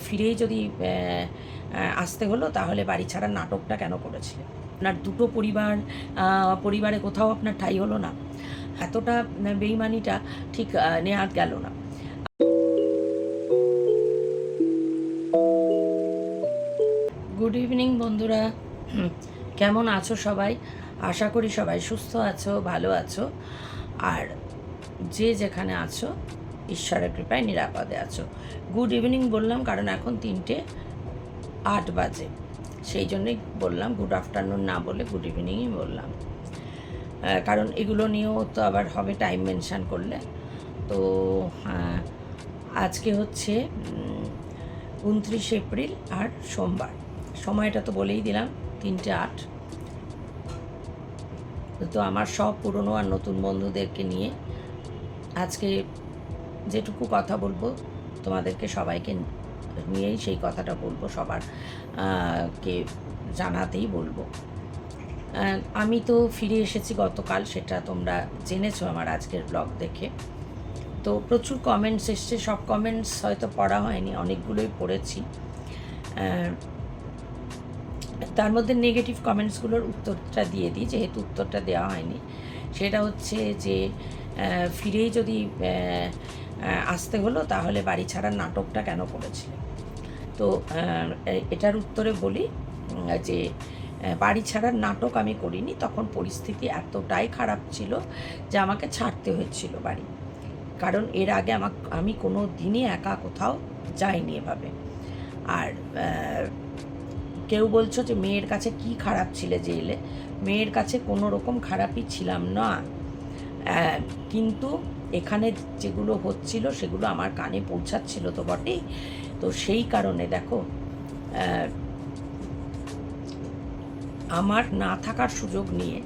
ফিরেই যদি আসতে হলো, তাহলে বাড়ি ছাড়ার নাটকটা কেন করেছিলেন? আপনার দুটো পরিবারে কোথাও আপনার ঠাঁই হলো না? এতটা বেইমানিটা ঠিক নেওয়া গেল না। গুড ইভিনিং বন্ধুরা। কেমন আছো সবাই? আশা করি সবাই সুস্থ আছো, ভালো আছো। আর যে যেখানে আছো, ঈশ্বরের কৃপায় নিরাপদে আছো। গুড ইভিনিং বললাম কারণ এখন 3:08 বাজে, সেই জন্যই বললাম। গুড আফটারনুন না বলে গুড ইভিনিংই বললাম, কারণ এগুলো নিয়েও তো আবার হবে টাইম মেনশান করলে। তো আজকে হচ্ছে 29 এপ্রিল আর সোমবার। সময়টা তো বলেই দিলাম, 3:08। তো আমার সব পুরনো আর নতুন বন্ধুদেরকে নিয়ে আজকে যেটুকু কথা বলবো, তোমাদেরকে সবাইকে নিয়েই সেই কথাটা বলবো, সবার কে জানাতেই বলবো। আমি তো ফিরে এসেছি গতকাল, সেটা তোমরা জেনেছো আমার আজকের ব্লগ দেখে। তো প্রচুর কমেন্টস এসছে, সব কমেন্টস হয়তো পড়া হয়নি, অনেকগুলোই পড়েছি। তার মধ্যে নেগেটিভ কমেন্টসগুলোর উত্তরটা দিয়ে দিই, যেহেতু উত্তরটা দেওয়া হয়নি। সেটা হচ্ছে যে ফিরেই যদি আসতে হলো, তাহলে বাড়ি ছাড়ার নাটকটা কেন করেছিলেন? তো এটার উত্তরে বলি যে বাড়ি ছাড়ার নাটক আমি করিনি। তখন পরিস্থিতি এতটাই খারাপ ছিল যে আমাকে ছাড়তে হয়েছিল বাড়ি। কারণ এর আগে আমি কোনো দিনই একা কোথাও যাইনি এভাবে। আর কেউ বলছো যে মেয়ের কাছে কি খারাপ ছিলে যে এলে। মেয়ের কাছে কোনো রকম খারাপই ছিলাম না, কিন্তু এখানে যেগুলো হচ্ছিল সেগুলো আমার কানে পৌঁছাচ্ছিল তো বটেই। তো সেই কারণে দেখো, আমার না থাকার সুযোগ নিয়ে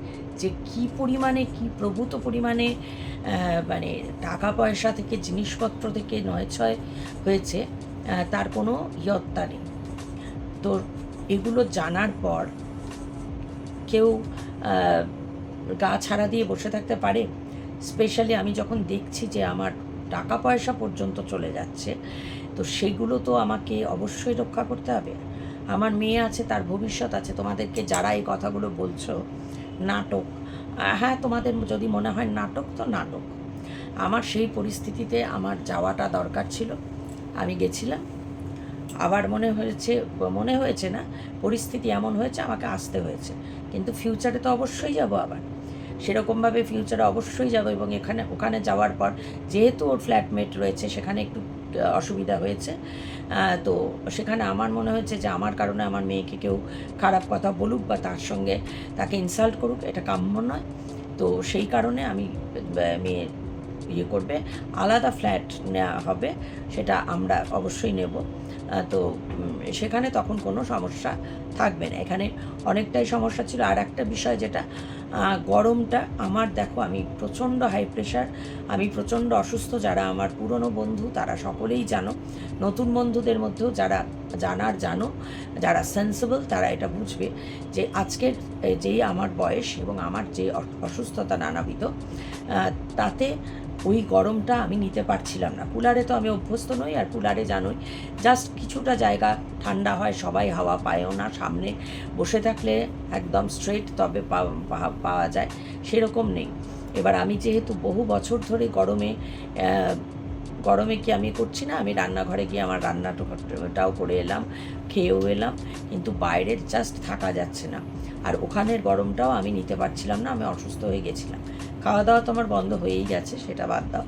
যে কি পরিমাণে, কি প্রভূত পরিমাণে মানে টাকা পয়সা থেকে, জিনিসপত্র থেকে নয়ছয় হয়েছে, তার কোনো ইয়ত্তা নেই। তো এগুলো জানার পর কেউ গা ছাড়া দিয়ে বসে থাকতে পারে? স্পেশালি আমি যখন দেখছি যে আমার টাকা পয়সা পর্যন্ত চলে যাচ্ছে, তো সেগুলো তো আমাকে অবশ্যই রক্ষা করতে হবে। আমার মেয়ে আছে, তার ভবিষ্যৎ আছে। তোমাদেরকে যারা এই কথাগুলো বলছো নাটক, হ্যাঁ, তোমাদের যদি মনে হয় নাটক, তো নাটক। আমার সেই পরিস্থিতিতে আমার যাওয়াটা দরকার ছিল, আমি গেছিলাম। আবার মনে হয়েছে না, পরিস্থিতি এমন হয়েছে আমাকে আসতে হয়েছে। কিন্তু ফিউচারে তো অবশ্যই যাব, আবার সেরকমভাবে ফিউচারে অবশ্যই যাব। এবং ওখানে যাওয়ার পর যেহেতু ওর ফ্ল্যাটমেট রয়েছে, সেখানে একটু অসুবিধা হয়েছে। তো সেখানে আমার মনে হয়েছে যে আমার কারণে আমার মেয়েকে কেউ খারাপ কথা বলুক বা তাকে ইনসাল্ট করুক, এটা কাম্য নয়। তো সেই কারণে আমি মেয়ে করবে, আলাদা ফ্ল্যাট নেওয়া হবে, সেটা আমরা অবশ্যই নেব। তো সেখানে তখন কোনো সমস্যা থাকবে না। এখানে অনেকটাই সমস্যা ছিল। আর একটা বিষয় যেটা, গরমটা আমার, দেখো আমি প্রচণ্ড হাই প্রেশার, আমি প্রচণ্ড অসুস্থ। যারা আমার পুরনো বন্ধু তারা সকলেই জানো, নতুন বন্ধুদের মধ্যেও যারা জানো, যারা সেন্সিবল তারা এটা বুঝবে যে আজকের যেই আমার বয়স এবং আমার যে অসুস্থতা নানাবিধ, তাতে ওই গরমটা আমি নিতে পারছিলাম না। কুলারে তো আমি অভ্যস্ত নই, আর কুলারে জানোই জাস্ট কিছুটা জায়গা ঠান্ডা হয়, সবাই হাওয়া পায়ও না। সামনে বসে থাকলে একদম স্ট্রেট তবে পাওয়া যায়, সেরকম নেই। এবার আমি যেহেতু বহু বছর ধরে গরমে কি আমি করছি না, আমি রান্নাঘরে গিয়ে আমার রান্নাটাও করে এলাম, খেয়েও এলাম, কিন্তু বাইরের জাস্ট থাকা যাচ্ছে না। আর ওখানের গরমটাও আমি নিতে পারছিলাম না, আমি অসুস্থ হয়ে গেছিলাম। খাওয়া দাওয়া তো আমার বন্ধ হয়েই গেছে, সেটা বাদ দাও।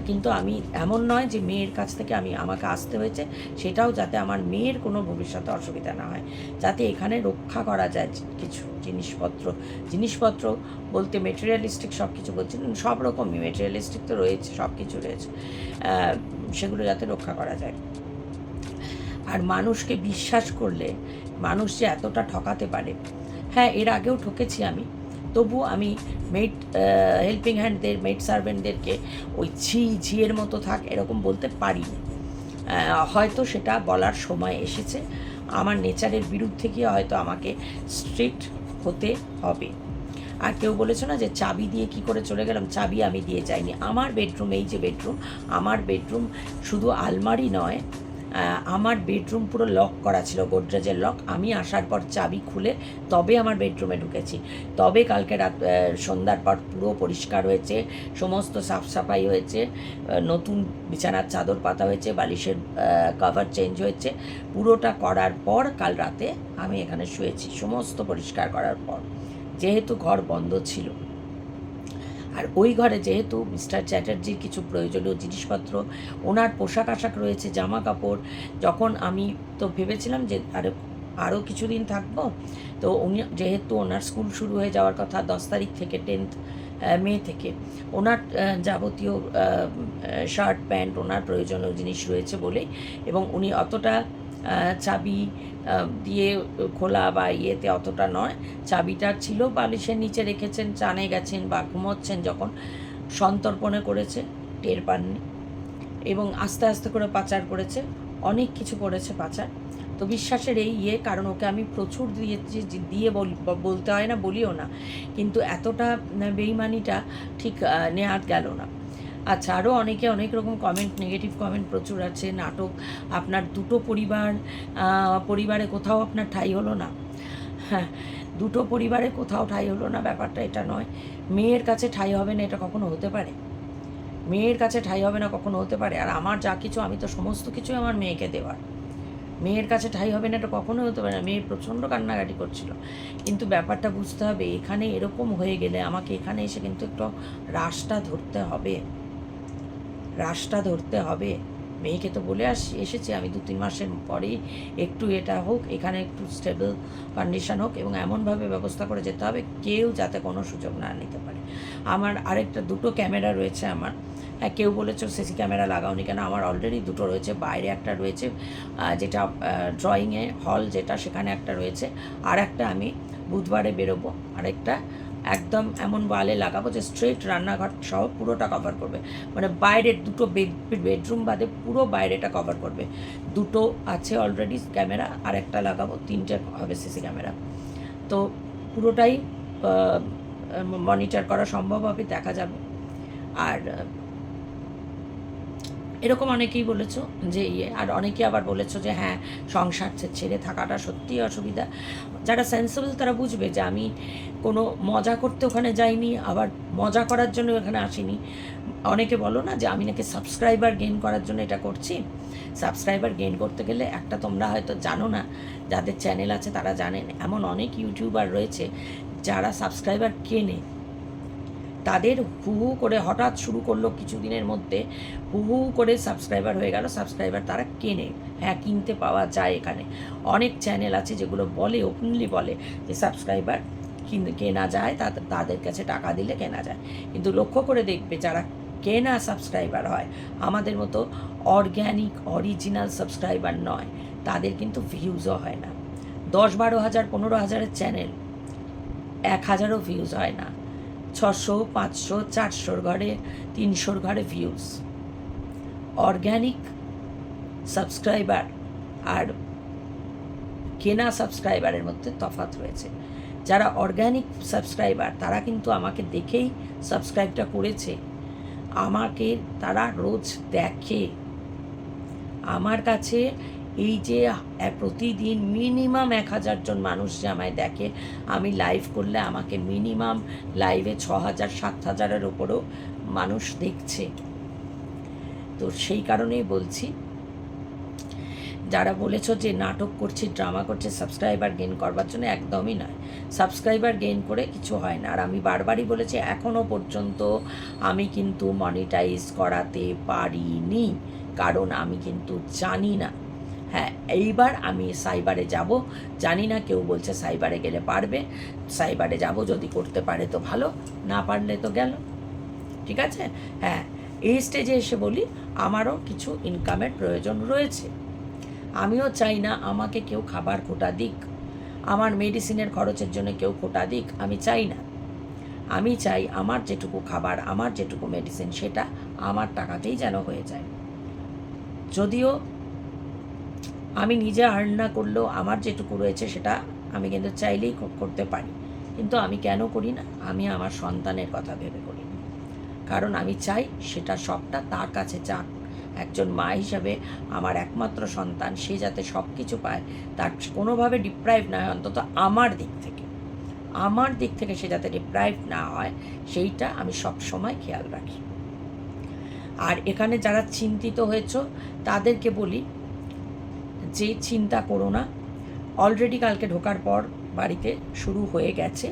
কিন্তু আমি এমন নয় যে মেয়ের কাছ থেকে আমাকে আসতে হয়েছে, সেটাও যাতে আমার মেয়ের কোনো ভবিষ্যতে অসুবিধা না হয়, যাতে এখানে রক্ষা করা যায় কিছু জিনিসপত্র বলতে মেটেরিয়ালিস্টিক সব কিছু বলছি, সব রকমই মেটেরিয়ালিস্টিক তো রয়েছে, সব কিছু রয়েছে, সেগুলো যাতে রক্ষা করা যায়। আর মানুষকে বিশ্বাস করলে মানুষ যে এতটা ঠকাতে পারে, হ্যাঁ, এর আগেও ঠকেছি আমি, তবু আমি হেল্পিং হ্যান্ডদের, মেড সার্ভেন্টদেরকে ওই ঝিয়ের মতো থাক এরকম বলতে পারিনি। হয়তো সেটা বলার সময় এসেছে, আমার নেচারের বিরুদ্ধে গিয়ে হয়তো আমাকে স্ট্রিক্ট হতে হবে। আর কেউ বলেছো না যে চাবি দিয়ে কি করে চলে গেলাম, চাবি আমি দিয়ে যাইনি। আমার বেডরুম, এই যে বেডরুম, আমার বেডরুম শুধু আলমারি নয়, আমার বেডরুম পুরো লক করা ছিল, গোদরেজের লক। আমি আসার পর চাবি খুলে তবে আমার বেডরুমে ঢুকেছি, তবে কালকে রাত সন্ধ্যার পর পুরো পরিষ্কার হয়েছে, সমস্ত সাফ সাফাই হয়েছে, নতুন বিছানার চাদর পাতা হয়েছে, বালিশের কভার চেঞ্জ হয়েছে, পুরোটা করার পর কাল রাতে আমি এখানে শুয়েছি, সমস্ত পরিষ্কার করার পর, যেহেতু ঘর বন্ধ ছিল। আর ওই ঘরে যেহেতু মিস্টার চ্যাটার্জির কিছু প্রয়োজনীয় জিনিসপত্র, ওনার পোশাক আশাক রয়েছে, জামা কাপড়, যখন আমি তো ভেবেছিলাম যে আরও কিছুদিন থাকবো, তো উনি যেহেতু ওনার স্কুল শুরু হয়ে যাওয়ার কথা 10 তারিখ থেকে, 10th মে থেকে, ওনার যাবতীয় শার্ট প্যান্ট, ওনার প্রয়োজনীয় জিনিস রয়েছে বলেই, এবং উনি অতটা চাবি দিয়ে খোলা বা ইয়েতে অতটা নয়, চাবিটা ছিল বালিশের নিচে রেখেছেন, চানে গেছেন বা ঘুমোচ্ছেন যখন, সন্তর্পণে করেছে, টের পাননি, এবং আস্তে আস্তে করে পাচার করেছে, অনেক কিছু করেছে পাচার। তো বিশ্বাসের এই কারণ ওকে আমি প্রচুর দিয়েছি, দিয়ে বলতে হয় না, বলিও না, কিন্তু এতটা বেইমানিটা ঠিক নেওয়া গেল না। আচ্ছা, আরও অনেকে অনেক রকম কমেন্ট, নেগেটিভ কমেন্ট প্রচুর আছে। নাটক, আপনার দুটো পরিবারে কোথাও আপনার ঠাঁই হলো না। হ্যাঁ, দুটো পরিবারে কোথাও ঠাঁই হলো না, ব্যাপারটা এটা নয়। মেয়ের কাছে ঠাঁই হবে না, এটা কখনো হতে পারে? মেয়ের কাছে ঠাঁই হবে না কখনো হতে পারে? আর আমার যা কিছু, আমি তো সমস্ত কিছুই আমার মেয়েকে দেওয়ার। মেয়ের কাছে ঠাঁই হবে না, এটা কখনোই হতে পারে না। মেয়ে প্রচণ্ড কান্নাকাটি করছিল, কিন্তু ব্যাপারটা বুঝতে হবে, এখানে এরকম হয়ে গেলে আমাকে এখানে এসে কিন্তু একটু রাশটা ধরতে হবে, রাশটা ধরতে হবে। মেয়েকে তো বলে এসেছি আমি 2-3 মাসের পরেই একটু এটা হোক, এখানে একটু স্টেবল কন্ডিশন হোক, এবং এমনভাবে ব্যবস্থা করে যেতে হবে কেউ যাতে কোনো সুযোগ না নিতে পারে। আমার আরেকটা 2টো ক্যামেরা রয়েছে আমার। হ্যাঁ, কেউ বলেছো সিসি ক্যামেরা লাগাওনি কেন? আমার অলরেডি 2টো রয়েছে, বাইরে একটা রয়েছে, যেটা ড্রয়িংয়ে হল, যেটা সেখানে একটা রয়েছে, আর একটা আমি বুধবারে বেরোবো, আরেকটা একদম এমন ওয়ালে লাগাবো যে স্ট্রেট রান্নাঘর সহ পুরোটা কভার করবে, মানে বাইরের 2টো বেডরুম বাদে পুরো বাইরেটা কভার করবে। 2টো আছে অলরেডি ক্যামেরা, আর একটা লাগাবো, 3টে হবে সিসি ক্যামেরা। তো পুরোটাই মনিটর করা সম্ভব হবে, দেখা যাবে। আর এরকম অনেকেই বলেছো যে আর অনেকে আবার বলেছো যে হ্যাঁ, সংসার ছেড়ে থাকাটা সত্যিই অসুবিধা। যারা সেন্সিবল তারা বুঝবে যে আমি কোনো মজা করতে ওখানে যাইনি, আবার মজা করার জন্য এখানে আসিনি। অনেকে বলো না যে আমি নাকি সাবস্ক্রাইবার গেইন করার জন্য এটা করছি। সাবস্ক্রাইবার গেইন করতে গেলে একটা, তোমরা হয়তো জানো না, যাদের চ্যানেল আছে তারা জানেন, এমন অনেক ইউটিউবার রয়েছে যারা সাবস্ক্রাইবার কেনে, তাদের হু হু করে হঠাৎ শুরু করলো কিছুদিনের মধ্যে, হু হু করে সাবস্ক্রাইবার হয়ে গেল, সাবস্ক্রাইবার তারা কেনে। হ্যাঁ, কিনতে পাওয়া যায়, এখানে অনেক চ্যানেল আছে যেগুলো বলে, ওপেনলি বলে যে সাবস্ক্রাইবার কেনা যায়, তাদের কাছে টাকা দিলে কেনা যায়। কিন্তু লক্ষ্য করে দেখবে, যারা কেনা সাবস্ক্রাইবার হয়, আমাদের মতো অর্গ্যানিক অরিজিনাল সাবস্ক্রাইবার নয়, তাদের কিন্তু ভিউজও হয় না। 10-12 হাজার 15 হাজারের চ্যানেল 1000ও ভিউজ হয় না, 600, 500, 400 ঘরে, 300 ঘরে ভিউজ। অর্গ্যানিক সাবস্ক্রাইবার আর কেনা সাবস্ক্রাইবারের মধ্যে তফাৎ রয়েছে। যারা অর্গ্যানিক সাবস্ক্রাইবার তারা কিন্তু আমাকে দেখেই সাবস্ক্রাইবটা করেছে, আমাকে তারা রোজ দেখে। আমার কাছে এই যে প্রতিদিন মিনিমাম 1000 জন মানুষ যে আমায় দেখে, আমি লাইভ করলে আমাকে মিনিমাম লাইভে 6000-7000-এর ওপরও মানুষ দেখছে। তো সেই কারণেই বলছি, যারা বলেছো যে নাটক করছি, ড্রামা করছে সাবস্ক্রাইবার গেইন করবার জন্য, একদমই নয়। সাবস্ক্রাইবার গেইন করে কিছু হয় না। আর আমি বারবারই বলেছি, এখনও পর্যন্ত আমি কিন্তু মনিটাইজ করাতে পারিনি, কারণ আমি কিন্তু জানি না। হ্যাঁ, এইবার আমি সাইবারে যাব, জানি না, কেউ বলছে সাইবারে গেলে পারবে, সাইবারে যাব, যদি করতে পারে তো ভালো, না পারলে তো গেল। ঠিক আছে? হ্যাঁ, এই স্টেজে এসে বলি, আমারও কিছু ইনকামের প্রয়োজন রয়েছে। আমিও চাই না আমাকে কেউ খাবার খোটা দিক, আমার মেডিসিনের খরচের জন্য কেউ খোটা দিক, আমি চাই না। আমি চাই আমার যেটুকু খাবার, আমার যেটুকু মেডিসিন, সেটা আমার টাকাতেই যেন হয়ে যায়। যদিও আমি নিজে আর্ন না করলেও আমার যেটুকু রয়েছে সেটা আমি কিন্তু চাইলেই করতে পারি, কিন্তু আমি কেন করি না? আমি আমার সন্তানের কথা ভেবে করি না, কারণ আমি চাই সেটা সবটা তার কাছে যাক, একজন মা হিসাবে আমার একমাত্র সন্তান, সে যাতে সব কিছু পায়, তার কোনোভাবে ডিপ্রাইভ না হয়, অন্তত আমার দিক থেকে সে যাতে ডিপ্রাইভ না হয়, সেইটা আমি সব সময় খেয়াল রাখি। আর এখানে যারা চিন্তিত হয়েছ তাদেরকে বলি যে চিন্তা করো না, অলরেডি কালকে ঢোকার পর বাড়িতে শুরু হয়ে গেছে।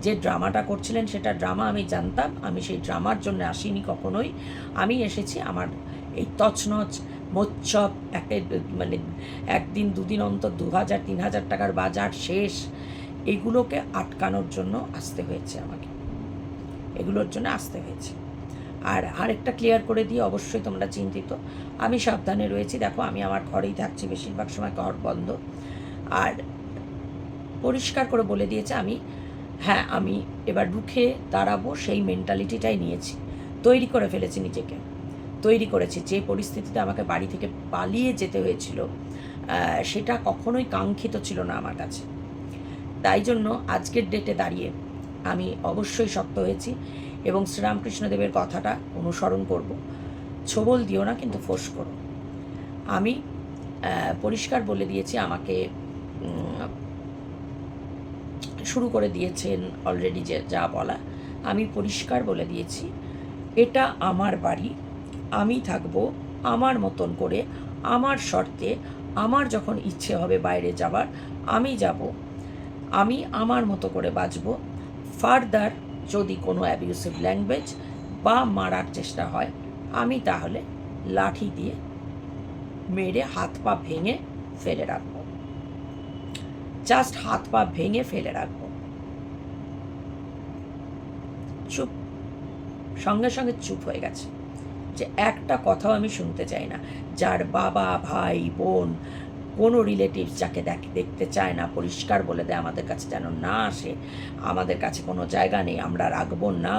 যে ড্রামাটা করছিলেন সেটা ড্রামা, আমি জানতাম। আমি সেই ড্রামার জন্য আসিনি কখনোই। আমি এসেছি আমার এই তছনছ মোচ্ছব মানে একদিন দুদিন অন্তর 2,000-3,000 টাকার বাজার শেষ, এগুলোকে আটকানোর জন্য আসতে হয়েছে আমাকে, এগুলোর জন্য আসতে হয়েছে। আর আরেকটা ক্লিয়ার করে দিয়ে, অবশ্যই তোমরা চিন্তিত, আমি সাবধানে রয়েছি। দেখো আমি আমার ঘরেই থাকছি, বেশিরভাগ সময় ঘর বন্ধ। আর পরিষ্কার করে বলে দিয়েছে আমি এবার রুখে দাঁড়াবো, সেই মেন্টালিটিটাই নিয়েছি, তৈরি করে ফেলেছি নিজেকে, তৈরি করেছি। যে পরিস্থিতিতে আমাকে বাড়ি থেকে পালিয়ে যেতে হয়েছিল, সেটা কখনোই কাঙ্ক্ষিত ছিল না আমার কাছে। তাই জন্য আজকের ডেটে দাঁড়িয়ে আমি অবশ্যই শক্ত হয়েছি এবং শ্রীরামকৃষ্ণদেবের কথাটা অনুসরণ করব। ছোবল দিও না, কিন্তু ফোর্স করো। আমি পরিষ্কার বলে দিয়েছি, আমাকে শুরু করে দিয়েছেন অলরেডি যা বলা। আমি পরিষ্কার বলে দিয়েছি, এটা আমার বাড়ি, আমি থাকবো আমার মতন করে, আমার শর্তে। আমার যখন ইচ্ছে হবে বাইরে যাবার, আমি যাব, আমি আমার মতো করে বাঁচব। ফার্দার যদি কোনো অ্যাবিউসিভ ল্যাঙ্গুয়েজ বা মারার চেষ্টা হয়, আমি তাহলে লাঠি দিয়ে মেরে হাত পা ভেঙে ফেলে রাখবো, জাস্ট হাত পা ভেঙে ফেলে রাখবো। চুপ, সঙ্গে সঙ্গে চুপ হয়ে গেছে, যে একটা কথাও আমি শুনতে চাই না। যার বাবা, ভাই, বোন, কোনো রিলেটিভস যাকে দেখতে চায় না, পরিষ্কার বলে দেয় আমাদের কাছে যেন না আসে, আমাদের কাছে কোনো জায়গা নেই, আমরা রাখবো না,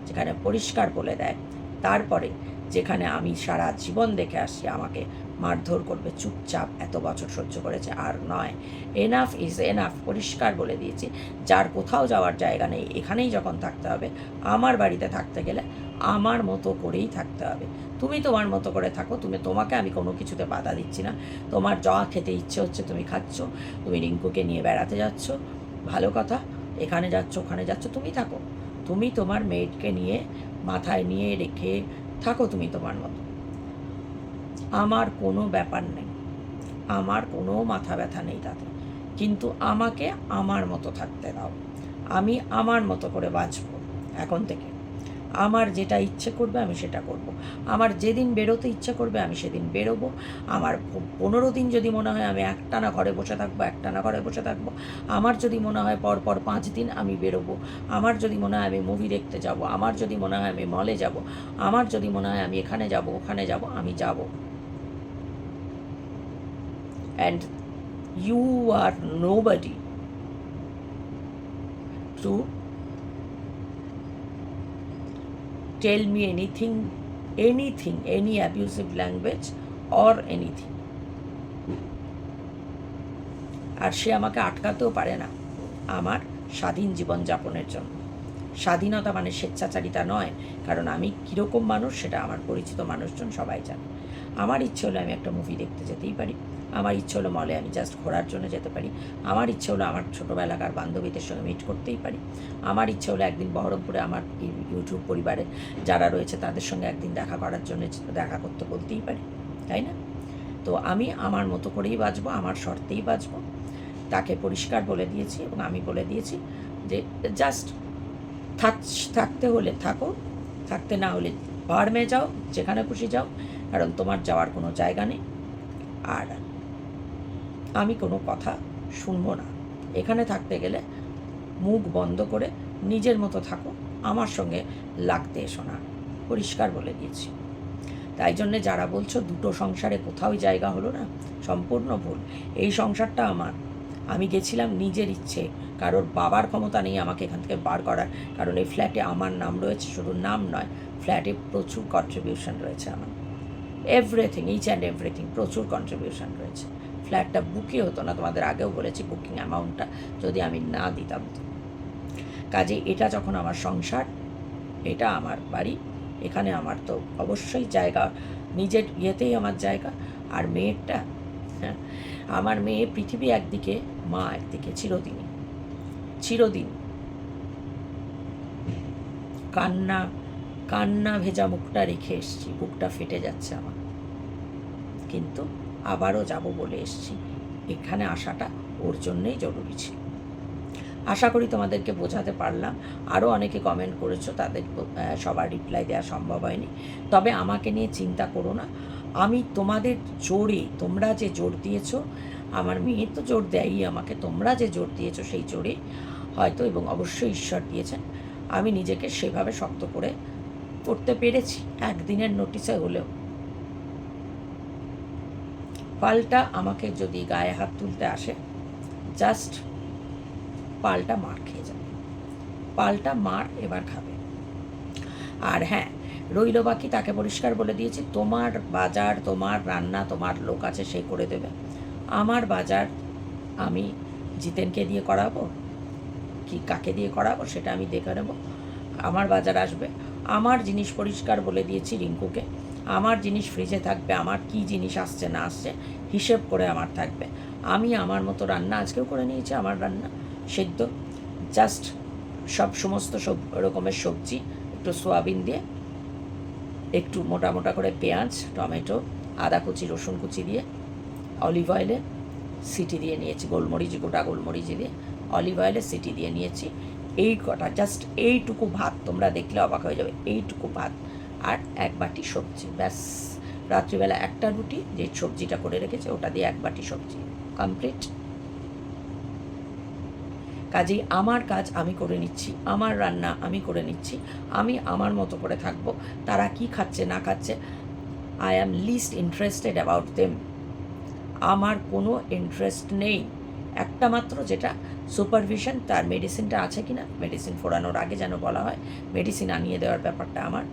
যেখানে পরিষ্কার বলে দেয়। তারপরে যেখানে আমি সারা জীবন দেখে আসছি আমাকে মারধর করবে, চুপচাপ এত বছর সহ্য করেছে, আর নয়, এনাফ ইজ এনাফ, পরিষ্কার বলে দিয়েছি। যার কোথাও যাওয়ার জায়গা নেই, এখানেই যখন থাকতে হবে, আমার বাড়িতে থাকতে গেলে আমার মতো করেই থাকতে হবে। তুমি তোমার মতো করে থাকো, তোমাকে আমি কোনো কিছুতে বাধা দিচ্ছি না। তোমার যা খেতে ইচ্ছে হচ্ছে তুমি খাচ্ছ, তুমি রিঙ্কুকে নিয়ে বেড়াতে যাচ্ছ, ভালো কথা, এখানে যাচ্ছ ওখানে যাচ্ছ, তুমি থাকো, তুমি তোমার মেয়েটকে নিয়ে মাথায় নিয়ে রেখে থাকো তুমি তোমার মতো। আমার কোনো ব্যাপার নেই, আমার কোনো মাথা ব্যথা নেই তাতে, কিন্তু আমাকে আমার মতো থাকতে দাও। আমি আমার মতো করে বাঁচব এখন থেকে। আমার যেটা ইচ্ছে করবে আমি সেটা করব। আমার যেদিন বেরোতে ইচ্ছে করবে আমি সেদিন বেরোবো। আমার 15 দিন যদি মনে হয় আমি একটানা ঘরে বসে থাকবো, আমার যদি মনে হয় পর 5 দিন আমি বেরোবো, আমার যদি মনে হয় আমি মুভি দেখতে যাব, আমার যদি মনে হয় আমি মলে যাব, আমার যদি মনে হয় আমি এখানে যাব ওখানে যাব, আমি যাব। And you are nobody to tell me anything, any abusive language or anything. আর সে আমাকে আটকাতেও পারে না আমার স্বাধীন জীবনযাপনের জন্য। স্বাধীনতা মানে স্বেচ্ছাচারিতা নয়, কারণ আমি কীরকম মানুষ সেটা আমার পরিচিত মানুষজন সবাই জানে। আমার ইচ্ছে হলো আমি একটা মুভি দেখতে যেতেই পারি, আমার ইচ্ছে হলো মলে আমি জাস্ট ঘোরার জন্য যেতে পারি, আমার ইচ্ছে হলো আমার ছোটোবেলাকার বান্ধবীদের সঙ্গে মিট করতেই পারি, আমার ইচ্ছে হলো একদিন বহরমপুরে আমার ইউটিউব পরিবারে যারা রয়েছে তাদের সঙ্গে একদিন দেখা করার জন্য দেখা করতে বলতেই পারি, তাই না? তো আমি আমার মতো করেই বাঁচবো, আমার শর্তেই বাঁচবো। তাকে পরিষ্কার বলে দিয়েছি এবং আমি বলে দিয়েছি যে জাস্ট থাকতে হলে থাকো, থাকতে না হলে বাড়মে যাও, যেখানে খুশি যাও, কারণ তোমার যাওয়ার কোনো জায়গা নেই। আর আমি কোনো কথা শুনবো না। এখানে থাকতে গেলে মুখ বন্ধ করে নিজের মতো থাকো, আমার সঙ্গে লাগতে এসো না, পরিষ্কার বলে দিয়েছি। তাই জন্যে যারা বলছো দুটো সংসারে কোথাও জায়গা হলো না, সম্পূর্ণ ভুল। এই সংসারটা আমার, আমি গেছিলাম নিজের ইচ্ছে, কারোর বাবার ক্ষমতা নেই আমাকে এখান থেকে বার করার, কারণ এই ফ্ল্যাটে আমার নাম রয়েছে, শুধু নাম নয়, ফ্ল্যাটে প্রচুর কন্ট্রিবিউশন রয়েছে আমার, এভরিথিং, ইচ অ্যান্ড এভরিথিং, প্রচুর কন্ট্রিবিউশন রয়েছে। ফ্ল্যাটটা বুকই হতো না, তোমাদের আগেও বলেছি, বুকিং অ্যামাউন্টটা যদি আমি না দিতাম। কাজে এটা যখন আমার সংসার, এটা আমার বাড়ি, এখানে আমার তো অবশ্যই জায়গা নিজের ইয়েতেই আমার জায়গা। আর মেয়েরটা, হ্যাঁ, আমার মেয়ে পৃথিবী একদিকে, মা একদিকে, চিরদিনই চিরদিন। কান্না কান্না ভেজা মুখটা রেখে এসছি, বুকটা ফেটে যাচ্ছে আমার, কিন্তু আবারও যাব বলে এসছি। এখানে আসাটা ওর জন্যেই জরুরি ছিল। আশা করি তোমাদেরকে বোঝাতে পারলাম। আরও অনেকে কমেন্ট করেছো, তাদের সবার রিপ্লাই দেওয়া সম্ভব হয়নি। তবে আমাকে নিয়ে চিন্তা করো না, আমি তোমাদের জোরে, তোমরা যে জোর দিয়েছো, আমার মেয়ে তো জোর দেয়ই আমাকে, তোমরা যে জোর দিয়েছো সেই জোরে হয়তো, এবং অবশ্যই ঈশ্বর দিয়েছেন, আমি নিজেকে সেভাবে শক্ত করে করতে পেরেছি, একদিনের নোটিসে হলেও। পাল্টা আমাকে যদি গায়ে হাত তুলতে আসে, জাস্ট পাল্টা মার খেয়ে যাবে, পাল্টা মার এবার খাবে। আর হ্যাঁ, রইল বাকি, তাকে পরিষ্কার বলে দিয়েছি, তোমার বাজার, তোমার রান্না, তোমার লোক আছে, সে করে দেবে। আমার বাজার আমি জিতেনকে দিয়ে করাবো কি কাকে দিয়ে করাবো সেটা আমি দেখে নেব। আমার বাজার আসবে, আমার জিনিস পরিষ্কার বলে দিয়েছি রিঙ্কুকে, আমার জিনিস ফ্রিজে থাকবে, আমার কি জিনিস আসছে না আসছে হিসেব করে আমার থাকবে। আমি আমার মতো রান্না আজকেও করে নিয়েছি, আমার রান্না সেদ্ধ, জাস্ট সমস্ত রকমের সবজি, একটু সোয়াবিন দিয়ে, একটু মোটা মোটা করে পেঁয়াজ, টমেটো, আদা কুচি, রসুন কুচি দিয়ে অলিভ অয়েলে সিটি দিয়ে নিয়েছি, গোলমরিচ, গোটা গোলমরিচ দিয়ে অলিভ অয়েলে সিটি দিয়ে নিয়েছি। এই কটা, জাস্ট এইটুকু ভাত, তোমরা দেখলে অবাক হয়ে যাবে, এইটুকু ভাত আর এক বাটি সবজি, ব্যাস। রাত্রিবেলা একটা রুটি, যে সবজিটা করে রেখেছে ওটা দিয়ে এক বাটি সবজি, কমপ্লিট। কাজেই আমার কাজ আমি করে নিচ্ছি, আমার রান্না আমি করে নিচ্ছি, আমি আমার মতো করে থাকবো। তারা কি খাচ্ছে না খাচ্ছে, I am least interested about them. আমার কোনো ইন্টারেস্ট নেই, একটা মাত্র, যেটা সুপারভিশন, তার মেডিসিনটা আছে কি না, মেডিসিন ফোরানোর আগে যেন বলা হয়, মেডিসিন আনিয়ে দেওয়ার ব্যাপারটা আমার,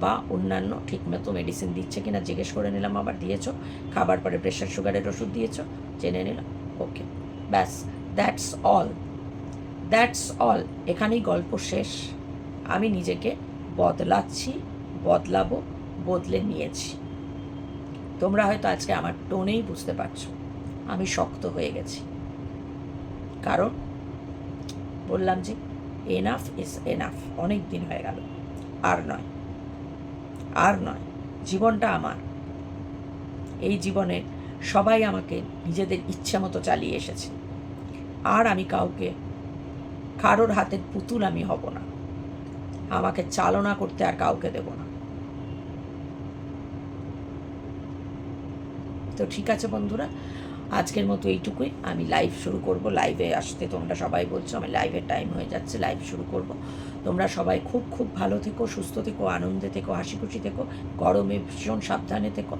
বা অন্যান্য ঠিকমতো মেডিসিন দিচ্ছে কি না জিজ্ঞেস করে নিলাম, আবার দিয়েছো, খাবার পরে প্রেশার সুগারের ওষুধ দিয়েছো, জেনে নিলাম, ওকে, ব্যাস, দ্যাটস অল, দ্যাটস অল। এখানেই গল্প শেষ। আমি নিজেকে বদলাচ্ছি, বদলাবো, বদলে নিয়েছি। তোমরা হয়তো আজকে আমার টোনেই বুঝতে পারছো আমি শক্ত হয়ে গেছি, কারণ বললাম যে এনাফ ইজ এনাফ, অনেক দিন হয়ে গেল, আর নয়, আর নয়। জীবনটা আমার, এই জীবনে সবাই আমাকে নিজেদের ইচ্ছা মতো চালিয়ে এসেছে, আর আমি কারোর হাতের পুতুল আমি হব না, আমাকে চালনা করতে আর কাউকে দেব না। তো ঠিক আছে বন্ধুরা, আজকের মতো এইটুকুই। আমি লাইভ শুরু করব, লাইভে আসতে তোমরা সবাই বলছো, আমি লাইভের টাইম হয়ে যাচ্ছে, লাইভ শুরু করব। তোমরা সবাই খুব খুব ভালো থেকো, সুস্থ থেকো, আনন্দে থেকো, হাসি খুশি থেকো, গরমে ভীষণ সাবধানে থেকো,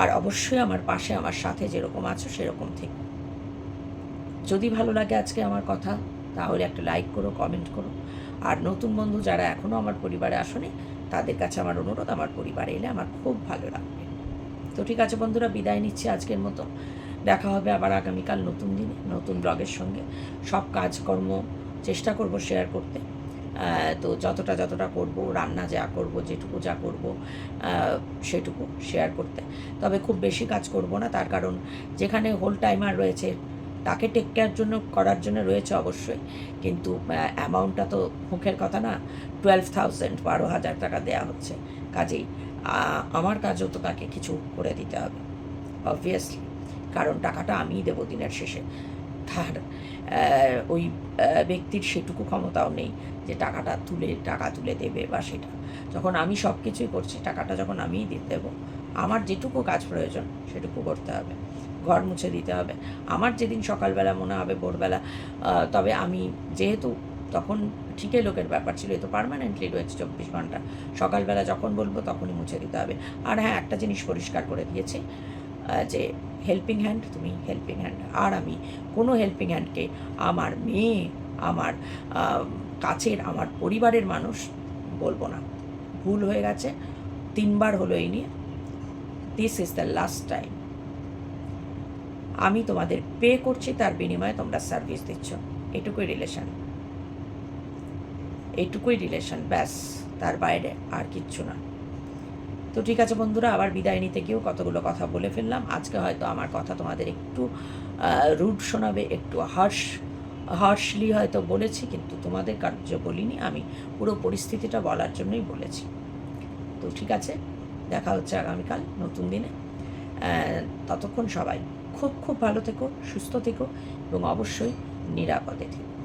আর অবশ্যই আমার পাশে, আমার সাথে যেরকম আছো সেরকম থেকো। যদি ভালো লাগে আজকে আমার কথা, তাহলে একটা লাইক করো, কমেন্ট করো। আর নতুন বন্ধু যারা এখনও আমার পরিবারে আসেনি, তাদের কাছে আমার অনুরোধ, আমার পরিবারে এলে আমার খুব ভালো লাগবে। তো ঠিক আছে বন্ধুরা, বিদায় নিচ্ছি আজকের মতো। দেখা হবে আবার আগামীকাল নতুন দিনে, নতুন ব্লগের সঙ্গে। সব কাজকর্ম চেষ্টা করব শেয়ার করতে, তো যতটা করব, রান্না যা করব, যেটুকু যা করব সেটুকু শেয়ার করতে। তবে খুব বেশি কাজ করব না, তার কারণ যেখানে হোল টাইমার রয়েছে তাকে টেক কেয়ার করার জন্য রয়েছে অবশ্যই, কিন্তু অ্যামাউন্টটা তো মুখের কথা না, 12,000, 12,000 টাকা দেওয়া হচ্ছে। কাজেই আমার কাজও তো তাকে কিছু করে দিতে হবে অবভিয়াসলি, কারণ টাকাটা আমিই দেবো দিনের শেষে। তার ওই ব্যক্তির সেটুকু ক্ষমতাও নেই যে টাকা তুলে দেবে, বা সেটা যখন আমি সব কিছুই করছি, টাকাটা যখন আমিই দেবো, আমার যেটুকু কাজ প্রয়োজন সেটুকু করতে হবে, ঘর মুছে দিতে হবে। আমার যেদিন সকালবেলা মনে হবে, ভোরবেলা, তবে আমি যেহেতু তখন ঠিকই লোকের ব্যাপার ছিল, এ তো পার্মানেন্টলি রয়েছে 24 ঘন্টা, সকালবেলা যখন বলবো তখনই মুছে দিতে হবে। আর হ্যাঁ, একটা জিনিস পরিষ্কার করে দিয়েছি, যে হেল্পিং হ্যান্ড, তুমি হেল্পিং হ্যান্ড, আর আমি কোনো হেল্পিং হ্যান্ডকে আমার মেয়ে, আমার কাছের, আমার পরিবারের মানুষ বলবো না। ভুল হয়ে গেছে, 3বার হলো এই নিয়ে, this is the last time. আমি তোমাদের পে করছি, তার বিনিময়ে তোমরা সার্ভিস দিচ্ছ, এইটুকুই রিলেশন, ব্যাস, তার বাইরে আর কিচ্ছু না। তো তো ঠিক আছে বন্ধুরা, আবার বিদায় নিতে গিয়েও কতগুলো কথা বলে ফেললাম। আজকে হয়তো আমার কথা তোমাদের একটু রুড শোনাবে, একটু হার্শলি হয়তো বলেছি, কিন্তু তোমাদের কার্য বলিনি, আমি পুরো পরিস্থিতিটা বলার জন্যই বলেছি। তো ঠিক আছে, দেখা হচ্ছে আগামীকাল নতুন দিনে। ততক্ষণ সবাই খুব খুব ভালো থেকো, সুস্থ থেকো এবং অবশ্যই নিরাপদে থেকো।